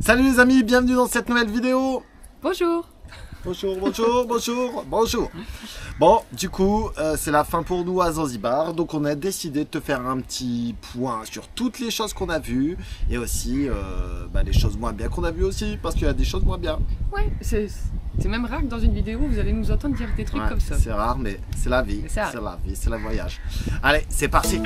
Salut les amis, bienvenue dans cette nouvelle vidéo. Bonjour. Bonjour, bonjour, bonjour, bonjour. Bon, du coup, c'est la fin pour nous à Zanzibar. Donc on a décidé de te faire un petit point sur toutes les choses qu'on a vues. Et aussi les choses moins bien qu'on a vues aussi. Parce qu'il y a des choses moins bien. Ouais, c'est même rare que dans une vidéo vous allez nous entendre dire des trucs comme ça. C'est rare, mais c'est la vie. C'est la vie, c'est le voyage. Allez, c'est parti.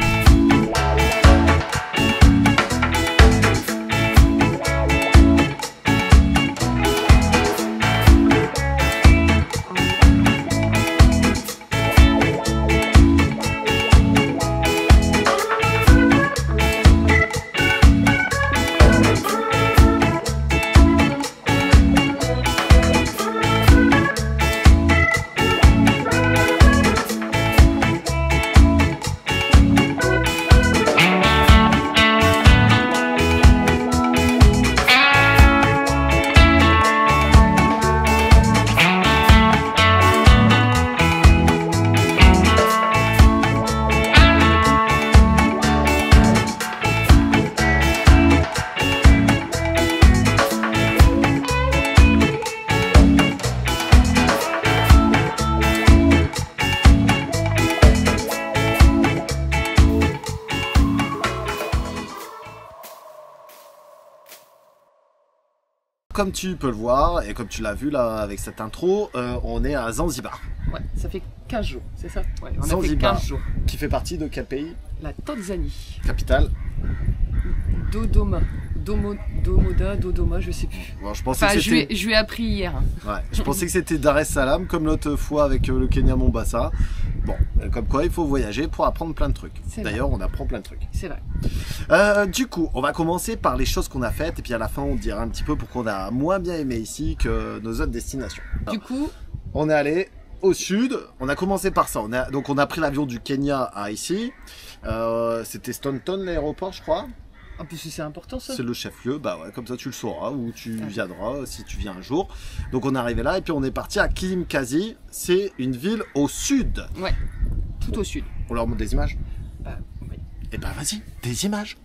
Comme tu peux le voir et comme tu l'as vu là avec cette intro, on est à Zanzibar. Ouais, ça fait 15 jours, c'est ça? Ouais, on Zanzibar, a fait 15 jours. Qui fait partie de quel pays? La Tanzanie. Capitale? Dodoma. Dodoma, je sais plus. Bon, je pensais que je lui ai appris hier. Ouais, je pensais que c'était Dar es Salaam comme l'autre fois avec le Kenya Mombasa. Bon, comme quoi il faut voyager pour apprendre plein de trucs. D'ailleurs, on apprend plein de trucs. C'est vrai. Du coup, on va commencer par les choses qu'on a faites et puis à la fin on dira un petit peu pourquoi on a moins bien aimé ici que nos autres destinations. Alors, du coup, on est allé au sud, on a commencé par ça. Donc on a pris l'avion du Kenya à ici. C'était Staunton l'aéroport, je crois. En plus c'est important ça. C'est le chef-lieu, bah ouais, comme ça tu le sauras où tu viendras si tu viens un jour. Donc on est arrivé là et puis on est parti à Kizimkazi, c'est une ville au sud. Ouais, tout au sud. On leur montre des images? Oui. Et bah vas-y, des images.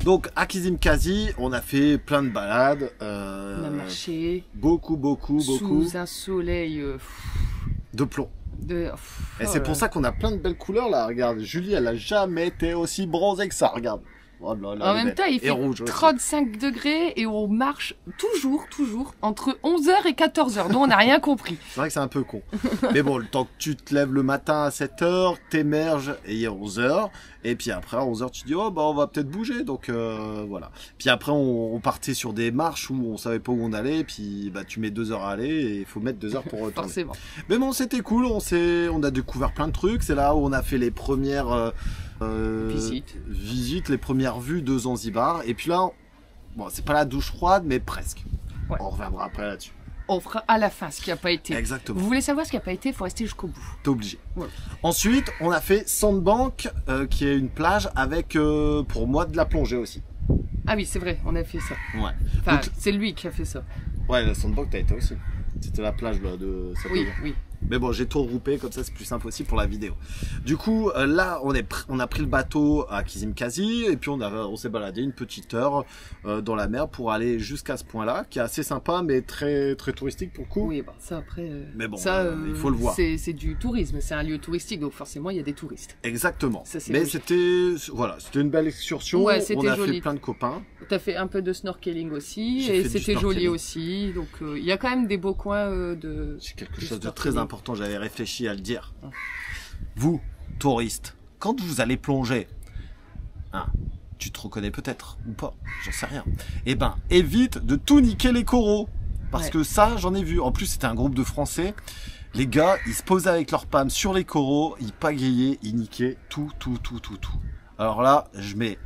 Donc à Kizimkazi, on a fait plein de balades. On a marché. Beaucoup. Sous un soleil de plomb. Et Oh c'est pour ça qu'on a plein de belles couleurs là. Regarde, Julie, elle a jamais été aussi bronzée que ça. Regarde. Oh là là, En même temps, il fait rouge, 35 degrés et on marche toujours entre 11h et 14h. Donc on n'a rien compris. C'est vrai que c'est un peu con. Mais bon, le temps que tu te lèves le matin à 7h, t'émerges et il est 11h. Et puis après, à 11h, tu dis, oh, bah, on va peut-être bouger. Donc, voilà. Puis après, on partait sur des marches où on savait pas où on allait. Et puis, bah, tu mets 2 heures à aller et il faut mettre 2 heures pour retourner. Forcément. Mais bon, c'était cool. On a découvert plein de trucs. C'est là où on a fait les premières visites, les premières vues de Zanzibar. Et puis là, bon, c'est pas la douche froide, mais presque. Ouais. On reviendra après là-dessus. On fera à la fin ce qui n'a pas été. Exactement. Vous voulez savoir ce qui n'a pas été, il faut rester jusqu'au bout. T'es obligé. Ouais. Ensuite, on a fait Sandbank, qui est une plage avec, pour moi, de la plongée aussi. Ah oui, c'est vrai, on a fait ça. Ouais. Enfin, Donc, c'est lui qui a fait ça. ouais, la Sandbank, t'as été aussi. C'était la plage là, de cette Oui, maison. oui. Mais bon, j'ai tout regroupé, comme ça c'est plus simple aussi pour la vidéo. Du coup, là, on a pris le bateau à Kizimkazi et puis on s'est baladé une petite heure dans la mer pour aller jusqu'à ce point-là, qui est assez sympa, mais très très touristique pour le coup. Oui, bah, ça après. Mais bon, ça, il faut le voir. C'est du tourisme, c'est un lieu touristique, donc forcément il y a des touristes. Exactement. Ça, mais logique. c'était une belle excursion. Ouais, c'était on a joli. fait plein de copains. T'as fait un peu de snorkeling aussi, J'ai et fait du c'était joli snorkeling. aussi. Donc il y a quand même des beaux coins de. C'est quelque du chose de snorkeling. très important, j'avais réfléchi à le dire. Ah. Vous, touristes, quand vous allez plonger, hein, tu te reconnais peut-être ou pas, j'en sais rien. Eh ben, évite de tout niquer les coraux. Parce Ouais. que ça, j'en ai vu. En plus, c'était un groupe de Français. Les gars, ils se posaient avec leurs PAM sur les coraux, ils pagayaient, ils niquaient tout. Alors là, je mets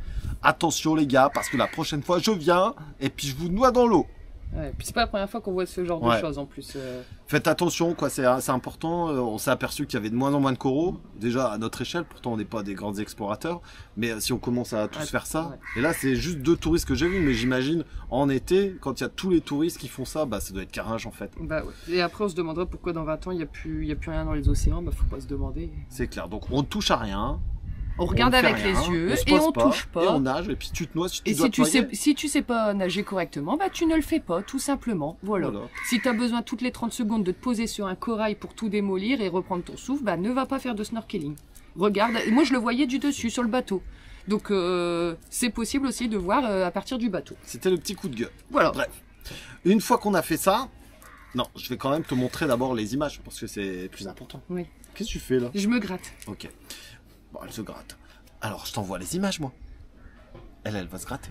attention les gars, parce que la prochaine fois, je viens et puis je vous noie dans l'eau. Ouais, puis c'est pas la première fois qu'on voit ce genre Ouais. de choses en plus. Faites attention, quoi, c'est important. On s'est aperçu qu'il y avait de moins en moins de coraux. Déjà, à notre échelle, pourtant on n'est pas des grands explorateurs. Mais si on commence à tous Ouais, faire ça. ouais. Et là, c'est juste 2 touristes que j'ai vus. Mais j'imagine, en été, quand il y a tous les touristes qui font ça, bah ça doit être carnage en fait. Bah ouais. Et après on se demandera pourquoi dans 20 ans il n'y a plus rien dans les océans. Bah faut pas se demander. C'est clair. Donc on ne touche à rien. On regarde ne fait avec rien, les yeux se et pose on touche pas. Et on nage. Et puis tu te noies si tu Et dois te noyer. si tu sais pas nager correctement, bah tu ne le fais pas, tout simplement. Voilà. Si tu as besoin toutes les 30 secondes de te poser sur un corail pour tout démolir et reprendre ton souffle, bah ne va pas faire de snorkeling. Regarde, moi je le voyais du dessus sur le bateau. Donc c'est possible aussi de voir à partir du bateau. C'était le petit coup de gueule. Voilà. Bref. Une fois qu'on a fait ça, non, je vais quand même te montrer d'abord les images parce que c'est plus important. Oui. Qu'est-ce que tu fais là? Je me gratte. Ok. Bon, elle se gratte. Alors, je t'envoie les images, moi. Elle va se gratter.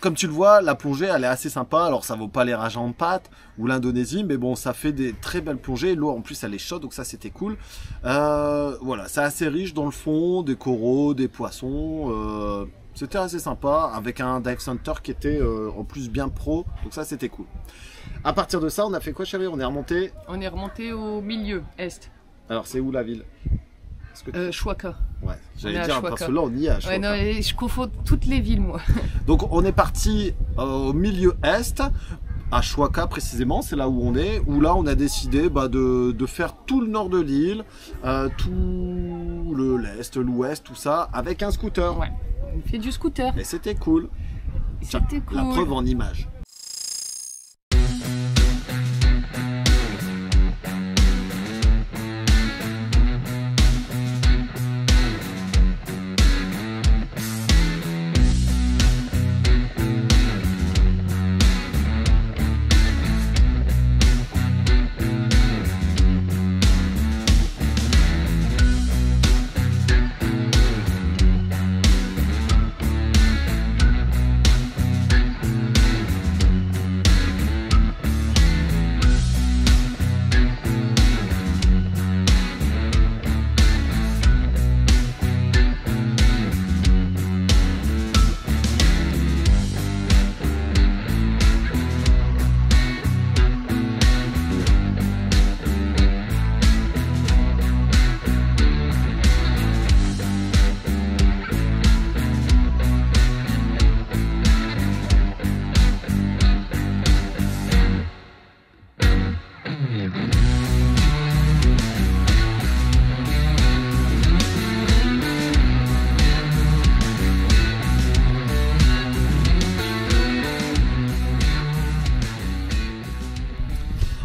comme tu le vois, la plongée, elle est assez sympa. Alors, ça vaut pas les Raja Ampat ou l'Indonésie, mais bon, ça fait des très belles plongées. L'eau, en plus, elle est chaude, donc ça, c'était cool. Voilà, c'est assez riche dans le fond, des coraux, des poissons. C'était assez sympa, avec un dive center qui était en plus bien pro, donc ça, c'était cool. À partir de ça, on a fait quoi, chérie? On est remonté? On est remonté au milieu, est. Alors, c'est où la ville? Chouaka. Ouais, j'allais dire, parce que là, on y est à Chouaka. Ouais, non, je confonds toutes les villes, moi. Donc, on est parti au milieu est, à Chouaka précisément, c'est là où on est, où là, on a décidé de faire tout le nord de l'île, tout l'est, l'ouest, tout ça, avec un scooter. Ouais, on fait du scooter. Et c'était cool. C'était cool. La preuve en image.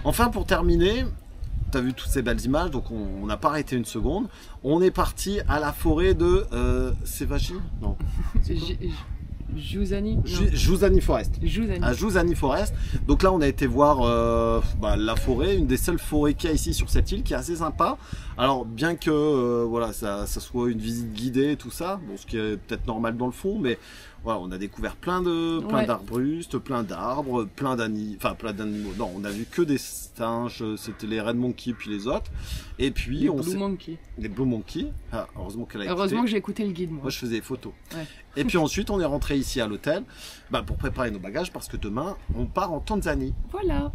Enfin, pour terminer, tu as vu toutes ces belles images, donc on n'a pas arrêté une seconde. On est parti à la forêt de Sevaji. Non. Jouzani. Jouzani Forest. Jouzani. À Jouzani Forest. Donc là, on a été voir la forêt, une des seules forêts qu'il y a ici sur cette île, qui est assez sympa. Alors, bien que voilà, ça soit une visite guidée et tout ça, bon, ce qui est peut-être normal dans le fond, mais voilà, on a découvert plein d'arbustes, plein d'arbres, plein d'animaux. Non, on a vu que des singes, c'était les Red Monkey puis les autres. Et puis les Blue Monkey. Les Blue Monkey. Ah, heureusement qu'elle a écouté. Heureusement que j'ai écouté le guide, moi. Moi, je faisais des photos. Ouais. Et puis ensuite, on est rentré ici à l'hôtel pour préparer nos bagages parce que demain, on part en Tanzanie. Voilà.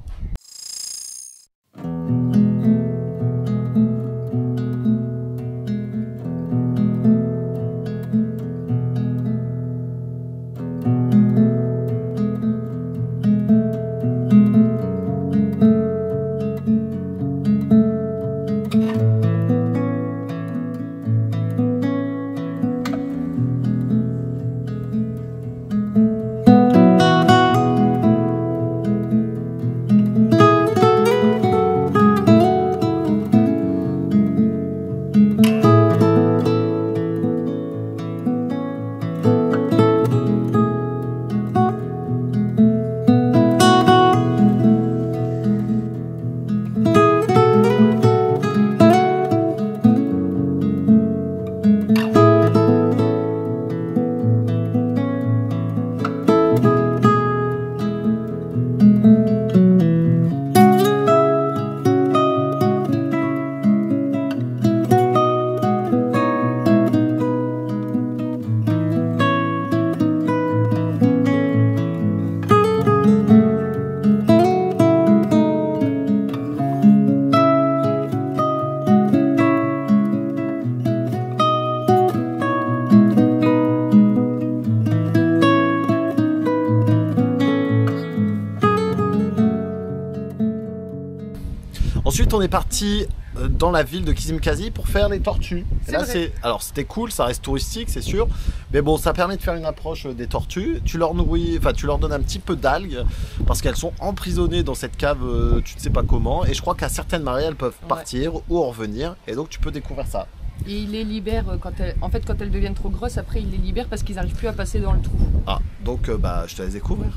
Ensuite, on est parti dans la ville de Kizimkazi pour faire les tortues. Et là, alors c'était cool, ça reste touristique, c'est sûr, mais bon, ça permet de faire une approche des tortues. Tu leur nourris, enfin, tu leur donnes un petit peu d'algues parce qu'elles sont emprisonnées dans cette cave, tu ne sais pas comment. Et je crois qu'à certaines marées, elles peuvent partir ou revenir, et donc tu peux découvrir ça. Et il les libère quand elles deviennent trop grosses. Après, il les libère parce qu'ils n'arrivent plus à passer dans le trou. Ah, donc je te laisse découvrir.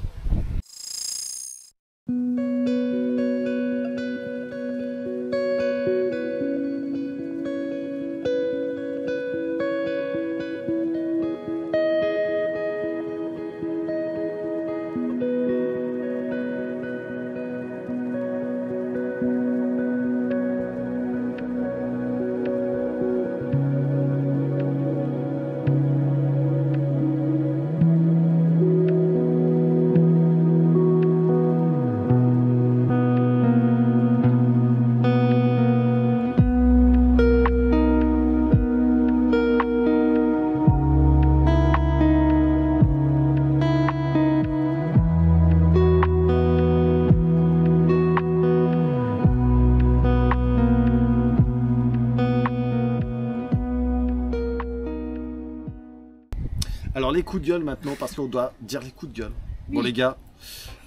Alors les coups de gueule maintenant, parce qu'on doit dire les coups de gueule. Bon Oui. les gars,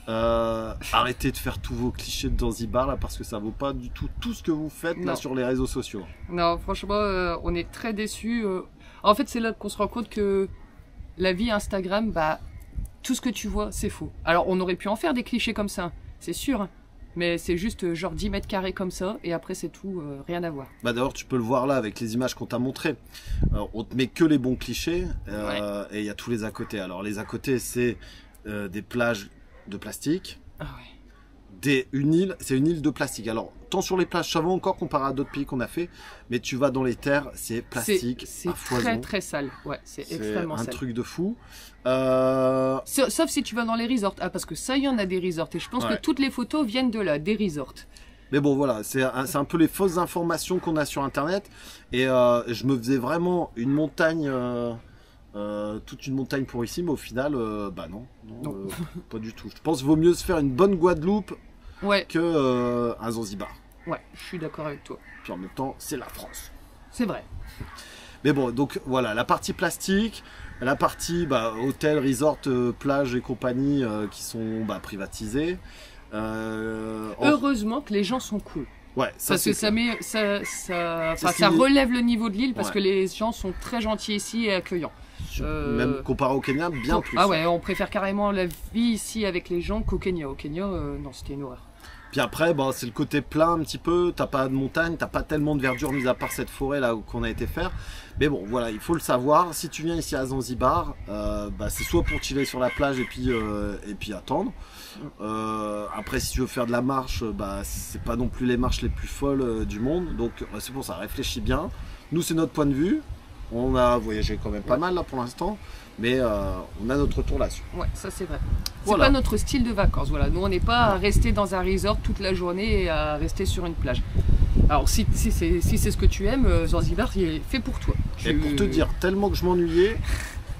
arrêtez de faire tous vos clichés de Zanzibar là, parce que ça vaut pas du tout ce que vous faites là Non. sur les réseaux sociaux. Non, franchement, on est très déçus. En fait, c'est là qu'on se rend compte que la vie Instagram, bah, tout ce que tu vois, c'est faux. Alors, on aurait pu en faire des clichés comme ça, c'est sûr. Hein. Mais c'est juste genre 10 mètres carrés comme ça, et après c'est tout, rien à voir. Bah d'ailleurs tu peux le voir là avec les images qu'on t'a montrées. On te met que les bons clichés et il y a tous les à côté. Alors les à côté c'est des plages de plastique. Ah ouais. C'est une île de plastique. Alors, tant sur les plages, ça va encore comparé à d'autres pays qu'on a fait, mais tu vas dans les terres, c'est plastique C'est à foison. très très sale, ouais, c'est extrêmement un sale. truc de fou. Sauf si tu vas dans les resorts. Ah, parce que ça, il y en a des resorts, et je pense Ouais. que toutes les photos viennent de là, des resorts. Mais bon, voilà, c'est un peu les fausses informations qu'on a sur Internet. Et je me faisais vraiment une montagne, toute une montagne pour ici, mais au final, bah non, Non. pas du tout. Je pense qu'il vaut mieux se faire une bonne Guadeloupe Ouais, que un Zanzibar. ouais, je suis d'accord avec toi. Puis en même temps, c'est la France. C'est vrai. Mais bon, donc voilà, la partie plastique, la partie hôtel, resort, plage et compagnie qui sont privatisées. Heureusement que les gens sont cool. Ouais, Parce que ça met, ça relève le niveau de l'île parce que les gens sont très gentils ici et accueillants. Même comparé au Kenya, bien plus. Ah ouais, on préfère carrément la vie ici avec les gens qu'au Kenya. Au Kenya, non, c'était une horreur. Puis après, c'est le côté plat un petit peu. T'as pas de montagne, t'as pas tellement de verdure, mis à part cette forêt là qu'on a été faire. Mais bon, voilà, il faut le savoir. Si tu viens ici à Zanzibar, c'est soit pour chiller sur la plage et puis attendre. Après, si tu veux faire de la marche, c'est pas non plus les marches les plus folles du monde. Donc c'est pour ça, réfléchis bien. Nous, c'est notre point de vue. On a voyagé quand même pas mal là pour l'instant, mais on a notre tour là-dessus. Ouais, ça c'est vrai. C'est Voilà. pas notre style de vacances. Voilà, nous on n'est pas à rester dans un resort toute la journée et à rester sur une plage. Alors si c'est ce que tu aimes, Zanzibar, il est fait pour toi. Et pour te dire, tellement que je m'ennuyais,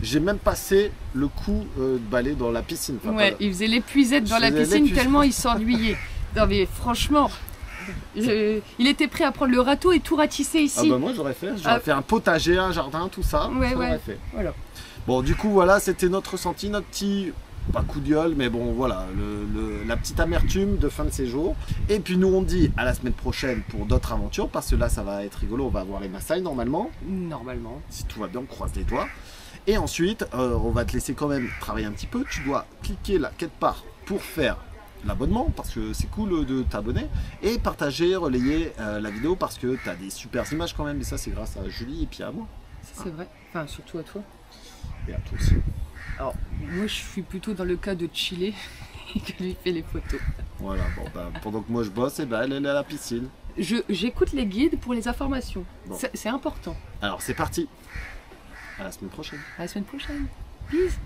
j'ai même passé le coup d'aller dans la piscine. Enfin, Ouais, il faisait l'épuisette dans la piscine tellement il s'ennuyait. Non mais franchement, il était prêt à prendre le râteau et tout ratisser ici. moi j'aurais fait un potager, un jardin, tout ça. Ouais, ça ouais. aurait fait. Voilà. Bon, du coup, voilà, c'était notre ressenti, notre petit, pas coup de gueule, mais bon, voilà, la petite amertume de fin de séjour. Et puis nous, on dit à la semaine prochaine pour d'autres aventures, parce que là, ça va être rigolo, on va avoir les Maasai normalement. Normalement. Si tout va bien, on croise les doigts. Et ensuite, on va te laisser quand même travailler un petit peu. Tu dois cliquer là, quelque part, pour faire l'abonnement, parce que c'est cool de t'abonner. Et partager, relayer la vidéo, parce que tu as des super images quand même. Et ça, c'est grâce à Julie et puis à moi. Ça c'est vrai. Enfin, surtout à toi. Et à toi aussi. Alors, moi je suis plutôt dans le cas de chiller et que lui fait les photos. Voilà, pendant que moi je bosse, elle est à la piscine. J'écoute les guides pour les informations. Bon. C'est important. Alors c'est parti. À la semaine prochaine. À la semaine prochaine. Bisous.